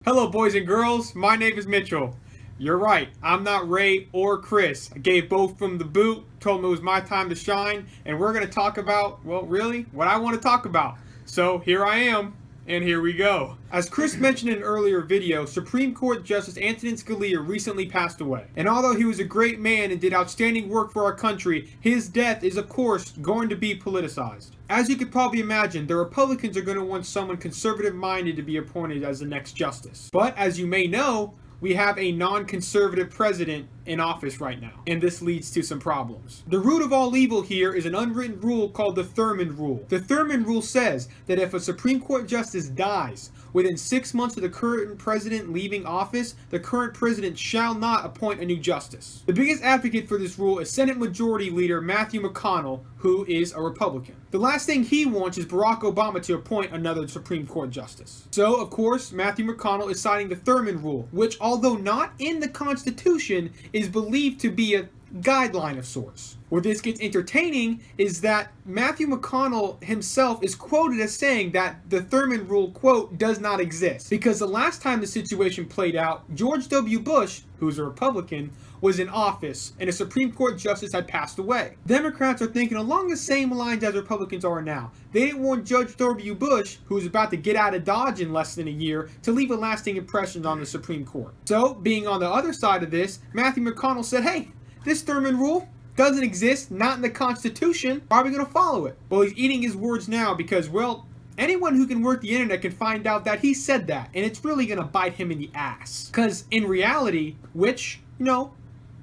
Hello, boys and girls. My name is Mitchell. You're right. I'm not Ray or Chris. I gave both from the boot, told them it was my time to shine, and we're going to talk about, well, really, what I want to talk about. So here I am, and here we go. As Chris mentioned in an earlier video, Supreme Court Justice Antonin Scalia recently passed away. And although he was a great man and did outstanding work for our country, his death is, of course, going to be politicized. As you could probably imagine, the Republicans are going to want someone conservative-minded to be appointed as the next justice. But as you may know, we have a non-conservative president in office right now, and this leads to some problems. The root of all evil here is an unwritten rule called the Thurman Rule. The Thurman Rule says that if a Supreme Court justice dies within 6 months of the current president leaving office, the current president shall not appoint a new justice. The biggest advocate for this rule is Senate Majority Leader Matthew McConnell, who is a Republican. The last thing he wants is Barack Obama to appoint another Supreme Court justice. So, of course, Matthew McConnell is citing the Thurman Rule, which, although not in the Constitution, is believed to be a guideline of sorts. Where this gets entertaining is that Matthew McConnell himself is quoted as saying that the Thurman Rule, quote, does not exist. Because the last time the situation played out, George W. Bush, who's a Republican, was in office and a Supreme Court justice had passed away. Democrats are thinking along the same lines as Republicans are now. They didn't want Judge W. Bush, who was about to get out of Dodge in less than a year, to leave a lasting impression on the Supreme Court. So, being on the other side of this, Matthew McConnell said, hey, this Thurman Rule doesn't exist, not in the Constitution. Why are we going to follow it? Well, he's eating his words now because, well, anyone who can work the internet can find out that he said that, and it's really going to bite him in the ass. Because in reality, which,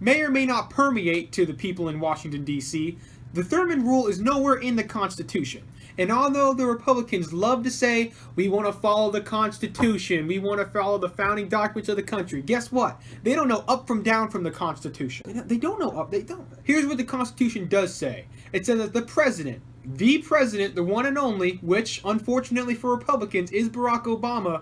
may or may not permeate to the people in Washington, D.C., the Thurman Rule is nowhere in the Constitution. And although the Republicans love to say, we want to follow the Constitution, we want to follow the founding documents of the country, guess what? They don't know up from down from the Constitution. They don't know up, they don't. Here's what the Constitution does say. It says that the president, the one and only, which unfortunately for Republicans is Barack Obama,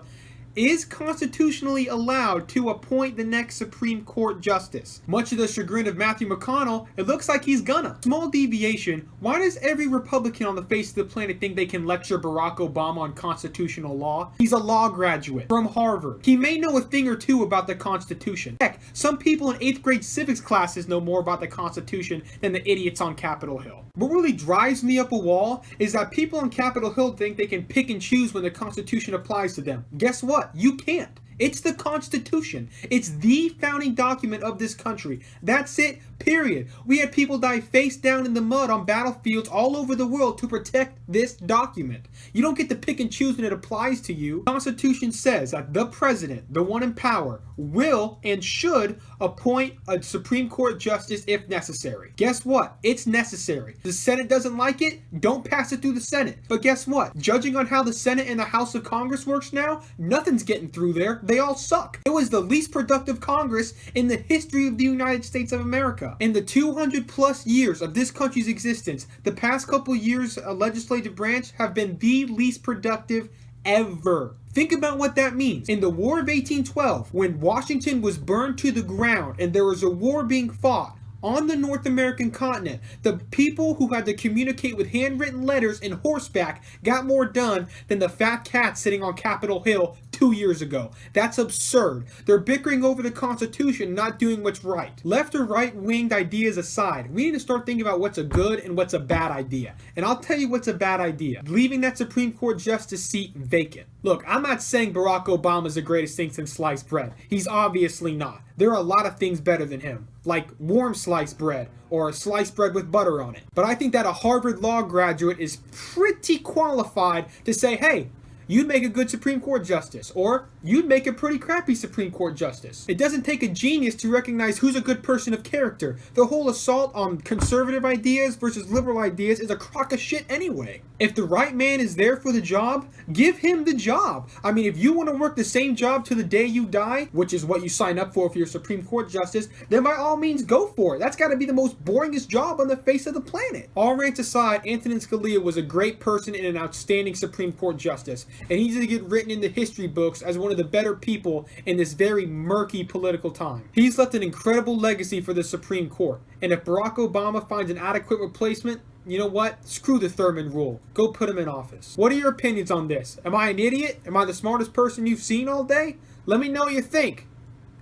is constitutionally allowed to appoint the next Supreme Court justice. Much to the chagrin of Matthew McConnell, it looks like he's gonna. Small deviation, why does every Republican on the face of the planet think they can lecture Barack Obama on constitutional law? He's a law graduate from Harvard. He may know a thing or two about the Constitution. Heck, some people in 8th grade civics classes know more about the Constitution than the idiots on Capitol Hill. What really drives me up a wall is that people on Capitol Hill think they can pick and choose when the Constitution applies to them. Guess what? You can't. It's the Constitution. It's the founding document of this country. That's it, period. We had people die face down in the mud on battlefields all over the world to protect this document. You don't get to pick and choose when it applies to you. The Constitution says that the president, the one in power, will and should appoint a Supreme Court justice if necessary. Guess what? It's necessary. The Senate doesn't like it, don't pass it through the Senate. But guess what? Judging on how the Senate and the House of Congress works now, nothing's getting through there. They all suck. It was the least productive Congress in the history of the United States of America. In the 200 plus years of this country's existence, the past couple years legislative branch have been the least productive ever. Think about what that means. In the War of 1812, when Washington was burned to the ground and there was a war being fought on the North American continent, the people who had to communicate with handwritten letters and horseback got more done than the fat cat sitting on Capitol Hill 2 years ago. That's absurd. They're bickering over the Constitution, not doing what's right. Left or right-winged ideas aside, we need to start thinking about what's a good and what's a bad idea. And I'll tell you what's a bad idea. Leaving that Supreme Court justice seat vacant. Look, I'm not saying Barack Obama is the greatest thing since sliced bread. He's obviously not. There are a lot of things better than him, like warm sliced bread or sliced bread with butter on it. But I think that a Harvard law graduate is pretty qualified to say, hey, you'd make a good Supreme Court justice, or you'd make a pretty crappy Supreme Court justice. It doesn't take a genius to recognize who's a good person of character. The whole assault on conservative ideas versus liberal ideas is a crock of shit anyway. If the right man is there for the job, give him the job. I mean, if you want to work the same job to the day you die, which is what you sign up for your Supreme Court justice, then by all means go for it. That's got to be the most boringest job on the face of the planet. All rants aside, Antonin Scalia was a great person and an outstanding Supreme Court justice, and he's going to get written in the history books as one of the better people in this very murky political time. He's left an incredible legacy for the Supreme Court, and if Barack Obama finds an adequate replacement, you know what? Screw the Thurman Rule. Go put him in office. What are your opinions on this? Am I an idiot? Am I the smartest person you've seen all day? Let me know what you think.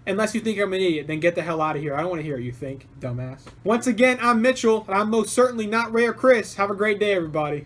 Unless you think I'm an idiot, then get the hell out of here. I don't want to hear what you think, dumbass. Once again, I'm Mitchell, and I'm most certainly not Ray or Chris. Have a great day, everybody.